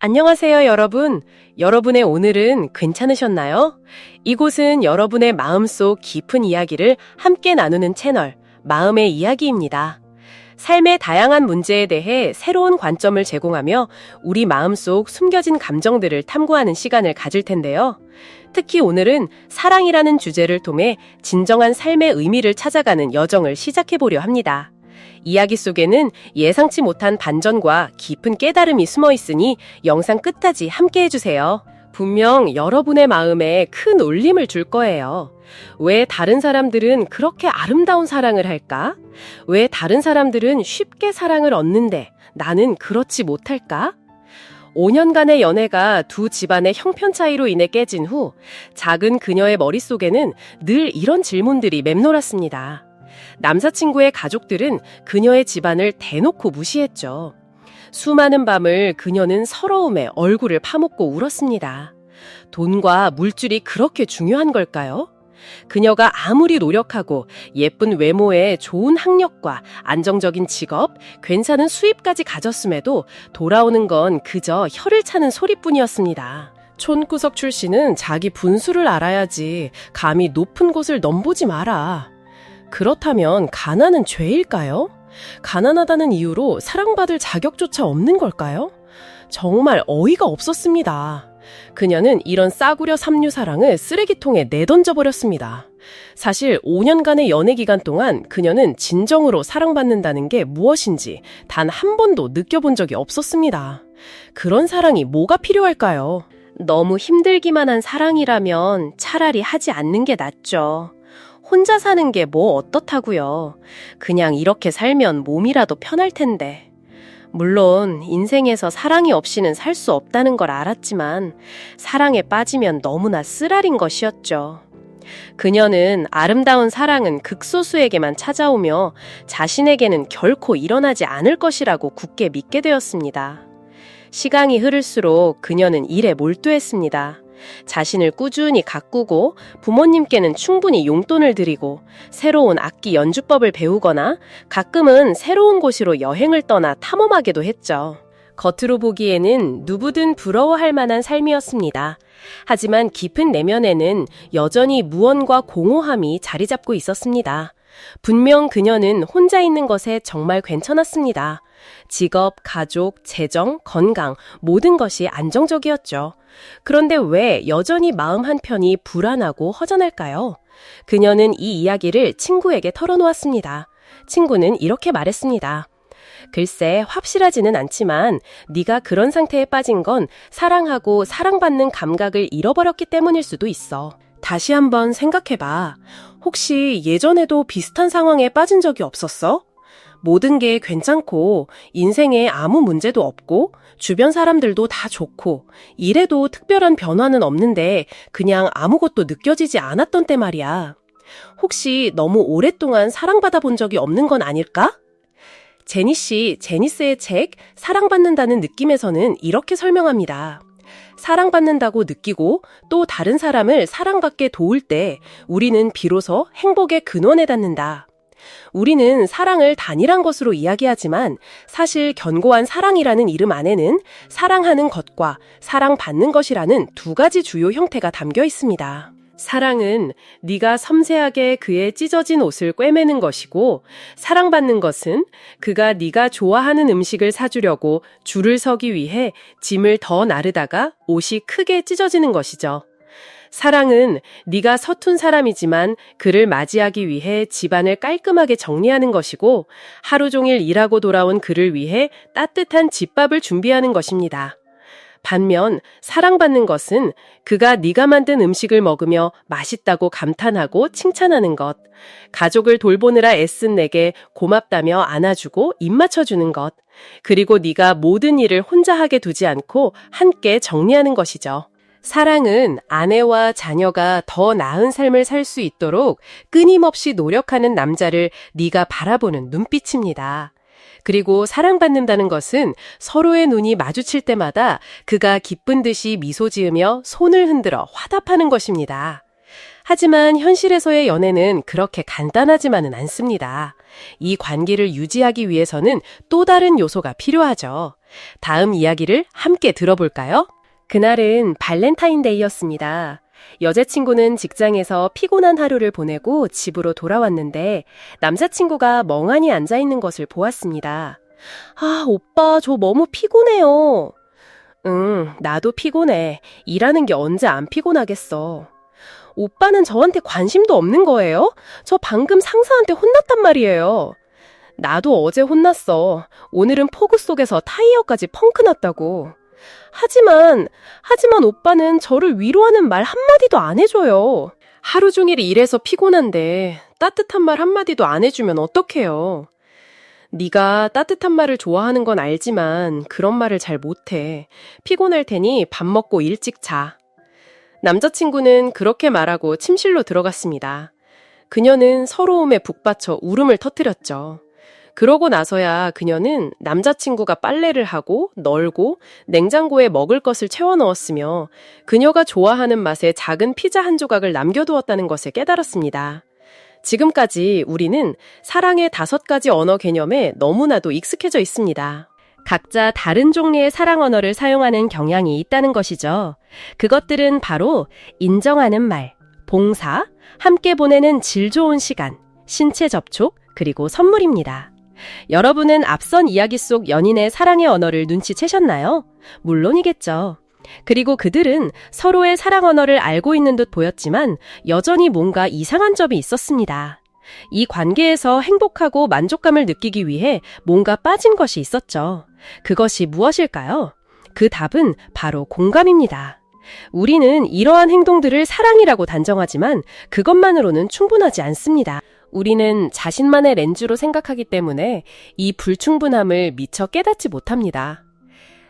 안녕하세요, 여러분. 여러분의 오늘은 괜찮으셨나요? 이곳은 여러분의 마음속 깊은 이야기를 함께 나누는 채널, 마음의 이야기입니다. 삶의 다양한 문제에 대해 새로운 관점을 제공하며 우리 마음속 숨겨진 감정들을 탐구하는 시간을 가질 텐데요. 특히 오늘은 사랑이라는 주제를 통해 진정한 삶의 의미를 찾아가는 여정을 시작해보려 합니다. 이야기 속에는 예상치 못한 반전과 깊은 깨달음이 숨어 있으니 영상 끝까지 함께 해주세요. 분명 여러분의 마음에 큰 울림을 줄 거예요. 왜 다른 사람들은 그렇게 아름다운 사랑을 할까? 왜 다른 사람들은 쉽게 사랑을 얻는데 나는 그렇지 못할까? 5년간의 연애가 두 집안의 형편 차이로 인해 깨진 후 작은 그녀의 머릿속에는 늘 이런 질문들이 맴돌았습니다. 남사친구의 가족들은 그녀의 집안을 대놓고 무시했죠. 수많은 밤을 그녀는 서러움에 얼굴을 파묻고 울었습니다. 돈과 물질이 그렇게 중요한 걸까요? 그녀가 아무리 노력하고 예쁜 외모에 좋은 학력과 안정적인 직업, 괜찮은 수입까지 가졌음에도 돌아오는 건 그저 혀를 차는 소리뿐이었습니다. 촌구석 출신은 자기 분수를 알아야지 감히 높은 곳을 넘보지 마라. 그렇다면 가난은 죄일까요? 가난하다는 이유로 사랑받을 자격조차 없는 걸까요? 정말 어이가 없었습니다. 그녀는 이런 싸구려 삼류 사랑을 쓰레기통에 내던져버렸습니다. 사실 5년간의 연애 기간 동안 그녀는 진정으로 사랑받는다는 게 무엇인지 단 한 번도 느껴본 적이 없었습니다. 그런 사랑이 뭐가 필요할까요? 너무 힘들기만 한 사랑이라면 차라리 하지 않는 게 낫죠. 혼자 사는 게 뭐 어떻다고요. 그냥 이렇게 살면 몸이라도 편할 텐데. 물론 인생에서 사랑이 없이는 살 수 없다는 걸 알았지만 사랑에 빠지면 너무나 쓰라린 것이었죠. 그녀는 아름다운 사랑은 극소수에게만 찾아오며 자신에게는 결코 일어나지 않을 것이라고 굳게 믿게 되었습니다. 시간이 흐를수록 그녀는 일에 몰두했습니다. 자신을 꾸준히 가꾸고 부모님께는 충분히 용돈을 드리고 새로운 악기 연주법을 배우거나 가끔은 새로운 곳으로 여행을 떠나 탐험하기도 했죠. 겉으로 보기에는 누구든 부러워할 만한 삶이었습니다. 하지만 깊은 내면에는 여전히 무언과 공허함이 자리 잡고 있었습니다. 분명 그녀는 혼자 있는 것에 정말 괜찮았습니다. 직업, 가족, 재정, 건강 모든 것이 안정적이었죠. 그런데 왜 여전히 마음 한편이 불안하고 허전할까요? 그녀는 이 이야기를 친구에게 털어놓았습니다. 친구는 이렇게 말했습니다. 글쎄 확실하지는 않지만 네가 그런 상태에 빠진 건 사랑하고 사랑받는 감각을 잃어버렸기 때문일 수도 있어. 다시 한번 생각해봐. 혹시 예전에도 비슷한 상황에 빠진 적이 없었어? 모든 게 괜찮고 인생에 아무 문제도 없고 주변 사람들도 다 좋고 일에도 특별한 변화는 없는데 그냥 아무것도 느껴지지 않았던 때 말이야. 혹시 너무 오랫동안 사랑받아 본 적이 없는 건 아닐까? 제니스의 책 사랑받는다는 느낌에서는 이렇게 설명합니다. 사랑받는다고 느끼고 또 다른 사람을 사랑받게 도울 때 우리는 비로소 행복의 근원에 닿는다. 우리는 사랑을 단일한 것으로 이야기하지만 사실 견고한 사랑이라는 이름 안에는 사랑하는 것과 사랑받는 것이라는 두 가지 주요 형태가 담겨 있습니다. 사랑은 네가 섬세하게 그의 찢어진 옷을 꿰매는 것이고 사랑받는 것은 그가 네가 좋아하는 음식을 사주려고 줄을 서기 위해 짐을 더 나르다가 옷이 크게 찢어지는 것이죠. 사랑은 네가 서툰 사람이지만 그를 맞이하기 위해 집안을 깔끔하게 정리하는 것이고 하루 종일 일하고 돌아온 그를 위해 따뜻한 집밥을 준비하는 것입니다. 반면 사랑받는 것은 그가 네가 만든 음식을 먹으며 맛있다고 감탄하고 칭찬하는 것, 가족을 돌보느라 애쓴 내게 고맙다며 안아주고 입 맞춰주는 것, 그리고 네가 모든 일을 혼자 하게 두지 않고 함께 정리하는 것이죠. 사랑은 아내와 자녀가 더 나은 삶을 살 수 있도록 끊임없이 노력하는 남자를 네가 바라보는 눈빛입니다. 그리고 사랑받는다는 것은 서로의 눈이 마주칠 때마다 그가 기쁜 듯이 미소 지으며 손을 흔들어 화답하는 것입니다. 하지만 현실에서의 연애는 그렇게 간단하지만은 않습니다. 이 관계를 유지하기 위해서는 또 다른 요소가 필요하죠. 다음 이야기를 함께 들어볼까요? 그날은 발렌타인데이였습니다. 여자친구는 직장에서 피곤한 하루를 보내고 집으로 돌아왔는데 남자친구가 멍하니 앉아있는 것을 보았습니다. 아, 오빠, 저 너무 피곤해요. 응, 나도 피곤해. 일하는 게 언제 안 피곤하겠어. 오빠는 저한테 관심도 없는 거예요? 저 방금 상사한테 혼났단 말이에요. 나도 어제 혼났어. 오늘은 폭우 속에서 타이어까지 펑크 났다고. 하지만 오빠는 저를 위로하는 말 한마디도 안 해줘요. 하루 종일 일해서 피곤한데 따뜻한 말 한마디도 안 해주면 어떡해요. 네가 따뜻한 말을 좋아하는 건 알지만 그런 말을 잘 못해. 피곤할 테니 밥 먹고 일찍 자. 남자친구는 그렇게 말하고 침실로 들어갔습니다. 그녀는 서러움에 북받쳐 울음을 터뜨렸죠. 그러고 나서야 그녀는 남자친구가 빨래를 하고 널고 냉장고에 먹을 것을 채워 넣었으며 그녀가 좋아하는 맛의 작은 피자 한 조각을 남겨두었다는 것을 깨달았습니다. 지금까지 우리는 사랑의 5가지 언어 개념에 너무나도 익숙해져 있습니다. 각자 다른 종류의 사랑 언어를 사용하는 경향이 있다는 것이죠. 그것들은 바로 인정하는 말, 봉사, 함께 보내는 질 좋은 시간, 신체 접촉, 그리고 선물입니다. 여러분은 앞선 이야기 속 연인의 사랑의 언어를 눈치채셨나요? 물론이겠죠. 그리고 그들은 서로의 사랑 언어를 알고 있는 듯 보였지만 여전히 뭔가 이상한 점이 있었습니다. 이 관계에서 행복하고 만족감을 느끼기 위해 뭔가 빠진 것이 있었죠. 그것이 무엇일까요? 그 답은 바로 공감입니다. 우리는 이러한 행동들을 사랑이라고 단정하지만 그것만으로는 충분하지 않습니다. 우리는 자신만의 렌즈로 생각하기 때문에 이 불충분함을 미처 깨닫지 못합니다.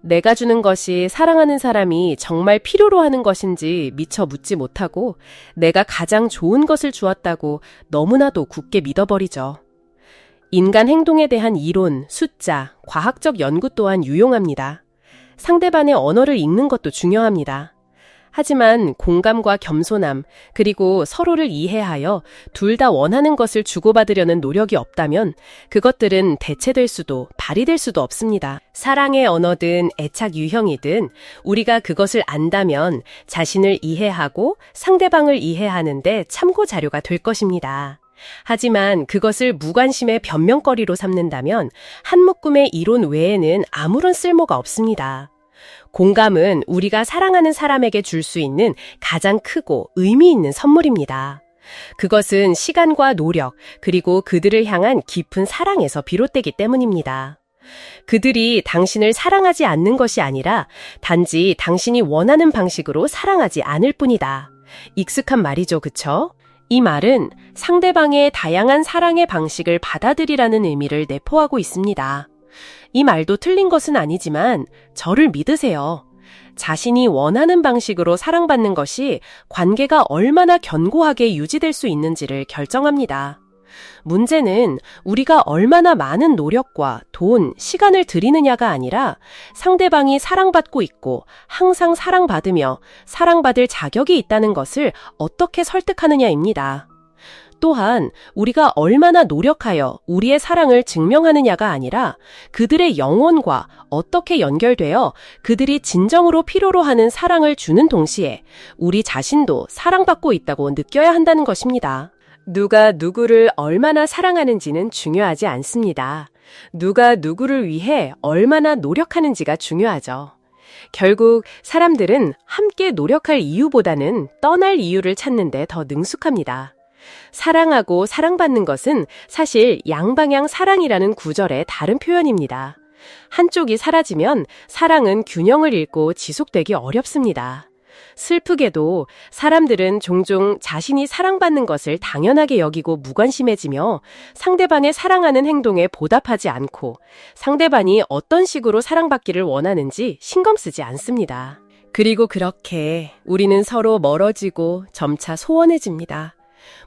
내가 주는 것이 사랑하는 사람이 정말 필요로 하는 것인지 미처 묻지 못하고 내가 가장 좋은 것을 주었다고 너무나도 굳게 믿어버리죠. 인간 행동에 대한 이론, 숫자, 과학적 연구 또한 유용합니다. 상대방의 언어를 읽는 것도 중요합니다. 하지만 공감과 겸손함, 그리고 서로를 이해하여 둘 다 원하는 것을 주고받으려는 노력이 없다면 그것들은 대체될 수도 발휘될 수도 없습니다. 사랑의 언어든 애착 유형이든 우리가 그것을 안다면 자신을 이해하고 상대방을 이해하는데 참고 자료가 될 것입니다. 하지만 그것을 무관심의 변명거리로 삼는다면 한 묶음의 이론 외에는 아무런 쓸모가 없습니다. 공감은 우리가 사랑하는 사람에게 줄 수 있는 가장 크고 의미 있는 선물입니다. 그것은 시간과 노력, 그리고 그들을 향한 깊은 사랑에서 비롯되기 때문입니다. 그들이 당신을 사랑하지 않는 것이 아니라 단지 당신이 원하는 방식으로 사랑하지 않을 뿐이다. 익숙한 말이죠, 그쵸? 이 말은 상대방의 다양한 사랑의 방식을 받아들이라는 의미를 내포하고 있습니다. 이 말도 틀린 것은 아니지만 저를 믿으세요. 자신이 원하는 방식으로 사랑받는 것이 관계가 얼마나 견고하게 유지될 수 있는지를 결정합니다. 문제는 우리가 얼마나 많은 노력과 돈, 시간을 들이느냐가 아니라 상대방이 사랑받고 있고 항상 사랑받으며 사랑받을 자격이 있다는 것을 어떻게 설득하느냐입니다. 또한 우리가 얼마나 노력하여 우리의 사랑을 증명하느냐가 아니라 그들의 영혼과 어떻게 연결되어 그들이 진정으로 필요로 하는 사랑을 주는 동시에 우리 자신도 사랑받고 있다고 느껴야 한다는 것입니다. 누가 누구를 얼마나 사랑하는지는 중요하지 않습니다. 누가 누구를 위해 얼마나 노력하는지가 중요하죠. 결국 사람들은 함께 노력할 이유보다는 떠날 이유를 찾는 데 더 능숙합니다. 사랑하고 사랑받는 것은 사실 양방향 사랑이라는 구절의 다른 표현입니다. 한쪽이 사라지면 사랑은 균형을 잃고 지속되기 어렵습니다. 슬프게도 사람들은 종종 자신이 사랑받는 것을 당연하게 여기고 무관심해지며 상대방의 사랑하는 행동에 보답하지 않고 상대방이 어떤 식으로 사랑받기를 원하는지 신경 쓰지 않습니다. 그리고 그렇게 우리는 서로 멀어지고 점차 소원해집니다.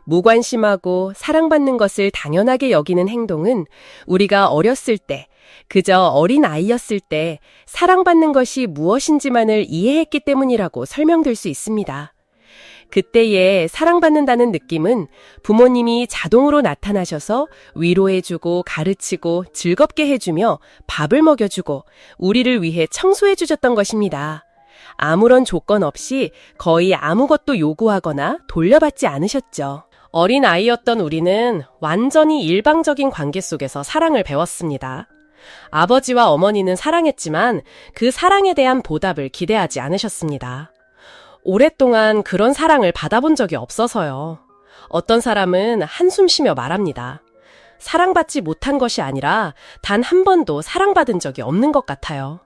무관심하고 사랑받는 것을 당연하게 여기는 행동은 우리가 어렸을 때, 그저 어린 아이였을 때 사랑받는 것이 무엇인지만을 이해했기 때문이라고 설명될 수 있습니다. 그때에 사랑받는다는 느낌은 부모님이 자동으로 나타나셔서 위로해주고 가르치고 즐겁게 해주며 밥을 먹여주고 우리를 위해 청소해주셨던 것입니다. 아무런 조건 없이 거의 아무것도 요구하거나 돌려받지 않으셨죠. 어린 아이였던 우리는 완전히 일방적인 관계 속에서 사랑을 배웠습니다. 아버지와 어머니는 사랑했지만 그 사랑에 대한 보답을 기대하지 않으셨습니다. 오랫동안 그런 사랑을 받아본 적이 없어서요. 어떤 사람은 한숨 쉬며 말합니다. 사랑받지 못한 것이 아니라 단 한 번도 사랑받은 적이 없는 것 같아요.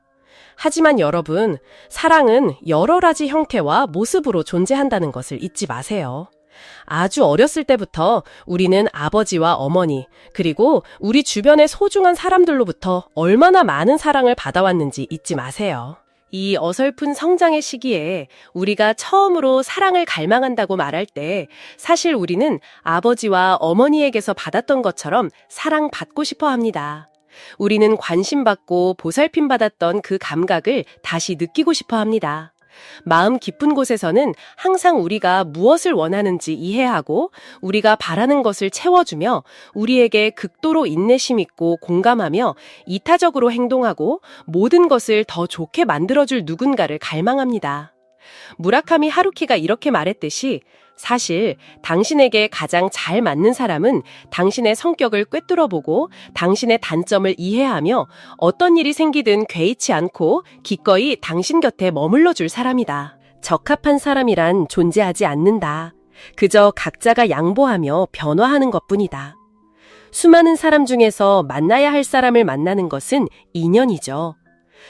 하지만 여러분, 사랑은 여러 가지 형태와 모습으로 존재한다는 것을 잊지 마세요. 아주 어렸을 때부터 우리는 아버지와 어머니, 그리고 우리 주변의 소중한 사람들로부터 얼마나 많은 사랑을 받아왔는지 잊지 마세요. 이 어설픈 성장의 시기에 우리가 처음으로 사랑을 갈망한다고 말할 때 사실 우리는 아버지와 어머니에게서 받았던 것처럼 사랑받고 싶어 합니다. 우리는 관심받고 보살핌받았던 그 감각을 다시 느끼고 싶어 합니다. 마음 깊은 곳에서는 항상 우리가 무엇을 원하는지 이해하고 우리가 바라는 것을 채워주며 우리에게 극도로 인내심 있고 공감하며 이타적으로 행동하고 모든 것을 더 좋게 만들어줄 누군가를 갈망합니다. 무라카미 하루키가 이렇게 말했듯이 사실 당신에게 가장 잘 맞는 사람은 당신의 성격을 꿰뚫어보고 당신의 단점을 이해하며 어떤 일이 생기든 개의치 않고 기꺼이 당신 곁에 머물러 줄 사람이다. 적합한 사람이란 존재하지 않는다. 그저 각자가 양보하며 변화하는 것뿐이다. 수많은 사람 중에서 만나야 할 사람을 만나는 것은 인연이죠.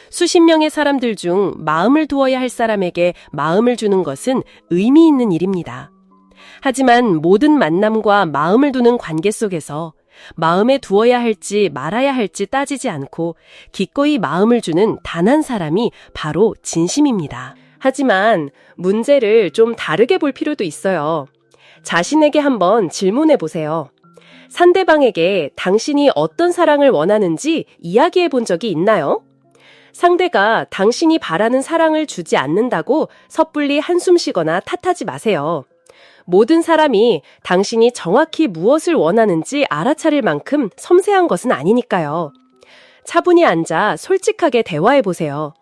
수십 명의 사람들 중 마음을 두어야 할 사람에게 마음을 주는 것은 의미 있는 일입니다. 하지만 모든 만남과 마음을 두는 관계 속에서 마음에 두어야 할지 말아야 할지 따지지 않고 기꺼이 마음을 주는 단 한 사람이 바로 진심입니다. 하지만 문제를 좀 다르게 볼 필요도 있어요. 자신에게 한번 질문해 보세요. 상대방에게 당신이 어떤 사랑을 원하는지 이야기해 본 적이 있나요? 상대가 당신이 바라는 사랑을 주지 않는다고 섣불리 한숨 쉬거나 탓하지 마세요. 모든 사람이 당신이 정확히 무엇을 원하는지 알아차릴 만큼 섬세한 것은 아니니까요. 차분히 앉아 솔직하게 대화해 보세요.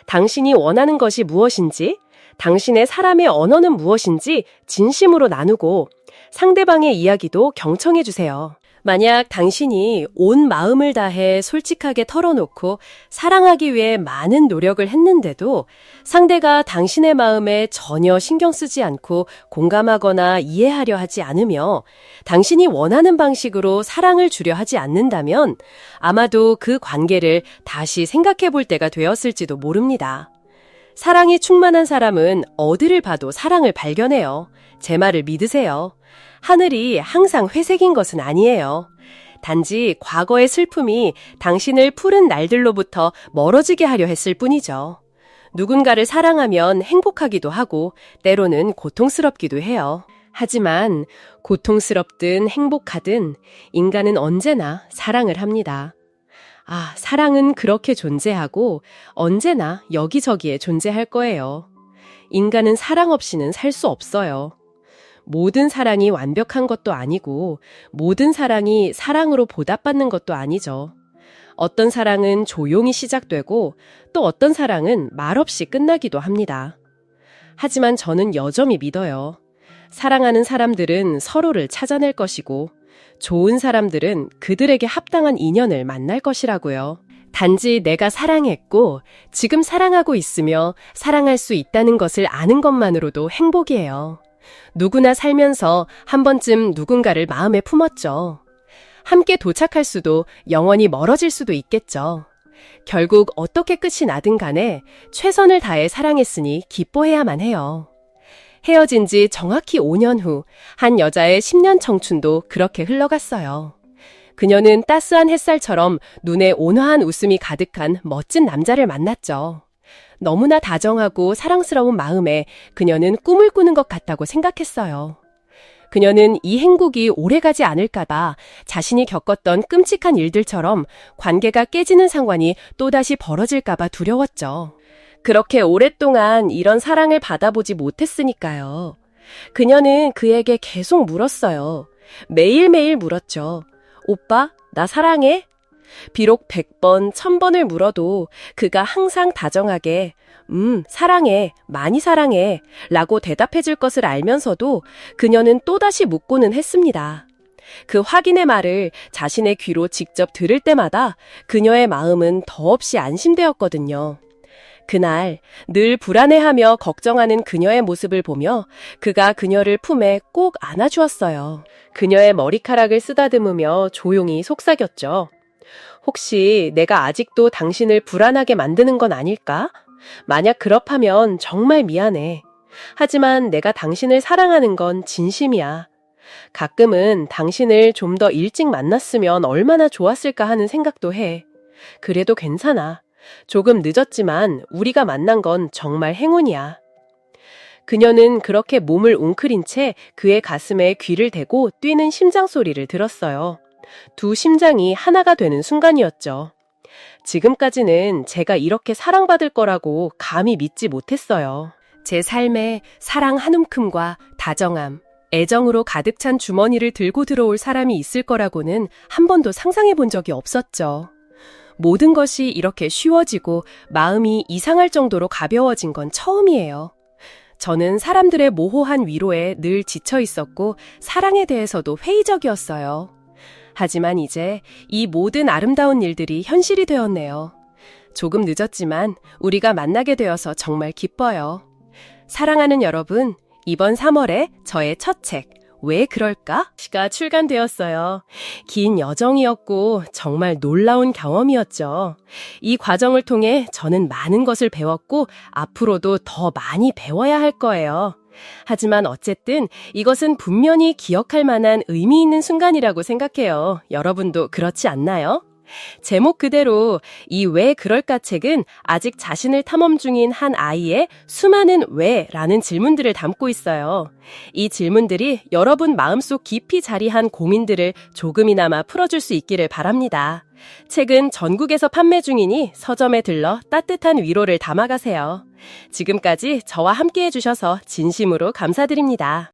당신이 원하는 것이 무엇인지, 당신의 사람의 언어는 무엇인지 진심으로 나누고 상대방의 이야기도 경청해 주세요. 만약 당신이 온 마음을 다해 솔직하게 털어놓고 사랑하기 위해 많은 노력을 했는데도 상대가 당신의 마음에 전혀 신경 쓰지 않고 공감하거나 이해하려 하지 않으며 당신이 원하는 방식으로 사랑을 주려 하지 않는다면 아마도 그 관계를 다시 생각해 볼 때가 되었을지도 모릅니다. 사랑이 충만한 사람은 어디를 봐도 사랑을 발견해요. 제 말을 믿으세요. 하늘이 항상 회색인 것은 아니에요. 단지 과거의 슬픔이 당신을 푸른 날들로부터 멀어지게 하려 했을 뿐이죠. 누군가를 사랑하면 행복하기도 하고 때로는 고통스럽기도 해요. 하지만 고통스럽든 행복하든 인간은 언제나 사랑을 합니다. 사랑은 그렇게 존재하고 언제나 여기저기에 존재할 거예요. 인간은 사랑 없이는 살 수 없어요. 모든 사랑이 완벽한 것도 아니고 모든 사랑이 사랑으로 보답받는 것도 아니죠. 어떤 사랑은 조용히 시작되고 또 어떤 사랑은 말없이 끝나기도 합니다. 하지만 저는 여전히 믿어요. 사랑하는 사람들은 서로를 찾아낼 것이고 좋은 사람들은 그들에게 합당한 인연을 만날 것이라고요. 단지 내가 사랑했고 지금 사랑하고 있으며 사랑할 수 있다는 것을 아는 것만으로도 행복이에요. 누구나 살면서 한 번쯤 누군가를 마음에 품었죠. 함께 도착할 수도 영원히 멀어질 수도 있겠죠. 결국 어떻게 끝이 나든 간에 최선을 다해 사랑했으니 기뻐해야만 해요. 헤어진 지 정확히 5년 후 한 여자의 10년 청춘도 그렇게 흘러갔어요. 그녀는 따스한 햇살처럼 눈에 온화한 웃음이 가득한 멋진 남자를 만났죠. 너무나 다정하고 사랑스러운 마음에 그녀는 꿈을 꾸는 것 같다고 생각했어요. 그녀는 이 행복이 오래가지 않을까봐 자신이 겪었던 끔찍한 일들처럼 관계가 깨지는 상황이 또다시 벌어질까봐 두려웠죠. 그렇게 오랫동안 이런 사랑을 받아보지 못했으니까요. 그녀는 그에게 계속 물었어요. 매일매일 물었죠. 오빠, 나 사랑해? 비록 100번, 1000번을 물어도 그가 항상 다정하게 사랑해, 많이 사랑해 라고 대답해 줄 것을 알면서도 그녀는 또다시 묻고는 했습니다. 그 확인의 말을 자신의 귀로 직접 들을 때마다 그녀의 마음은 더없이 안심되었거든요. 그날 늘 불안해하며 걱정하는 그녀의 모습을 보며 그가 그녀를 품에 꼭 안아주었어요. 그녀의 머리카락을 쓰다듬으며 조용히 속삭였죠. 혹시 내가 아직도 당신을 불안하게 만드는 건 아닐까? 만약 그렇다면 정말 미안해. 하지만 내가 당신을 사랑하는 건 진심이야. 가끔은 당신을 좀 더 일찍 만났으면 얼마나 좋았을까 하는 생각도 해. 그래도 괜찮아. 조금 늦었지만 우리가 만난 건 정말 행운이야. 그녀는 그렇게 몸을 웅크린 채 그의 가슴에 귀를 대고 뛰는 심장 소리를 들었어요. 두 심장이 하나가 되는 순간이었죠. 지금까지는 제가 이렇게 사랑받을 거라고 감히 믿지 못했어요. 제 삶에 사랑 한 움큼과 다정함, 애정으로 가득 찬 주머니를 들고 들어올 사람이 있을 거라고는 한 번도 상상해 본 적이 없었죠. 모든 것이 이렇게 쉬워지고 마음이 이상할 정도로 가벼워진 건 처음이에요. 저는 사람들의 모호한 위로에 늘 지쳐 있었고 사랑에 대해서도 회의적이었어요. 하지만 이제 이 모든 아름다운 일들이 현실이 되었네요. 조금 늦었지만 우리가 만나게 되어서 정말 기뻐요. 사랑하는 여러분, 이번 3월에 저의 첫 책, 왜 그럴까? 가 출간되었어요. 긴 여정이었고 정말 놀라운 경험이었죠. 이 과정을 통해 저는 많은 것을 배웠고 앞으로도 더 많이 배워야 할 거예요. 하지만 어쨌든 이것은 분명히 기억할 만한 의미 있는 순간이라고 생각해요. 여러분도 그렇지 않나요? 제목 그대로 이 왜 그럴까 책은 아직 자신을 탐험 중인 한 아이의 수많은 왜라는 질문들을 담고 있어요. 이 질문들이 여러분 마음속 깊이 자리한 고민들을 조금이나마 풀어줄 수 있기를 바랍니다. 책은 전국에서 판매 중이니 서점에 들러 따뜻한 위로를 담아가세요. 지금까지 저와 함께 해주셔서 진심으로 감사드립니다.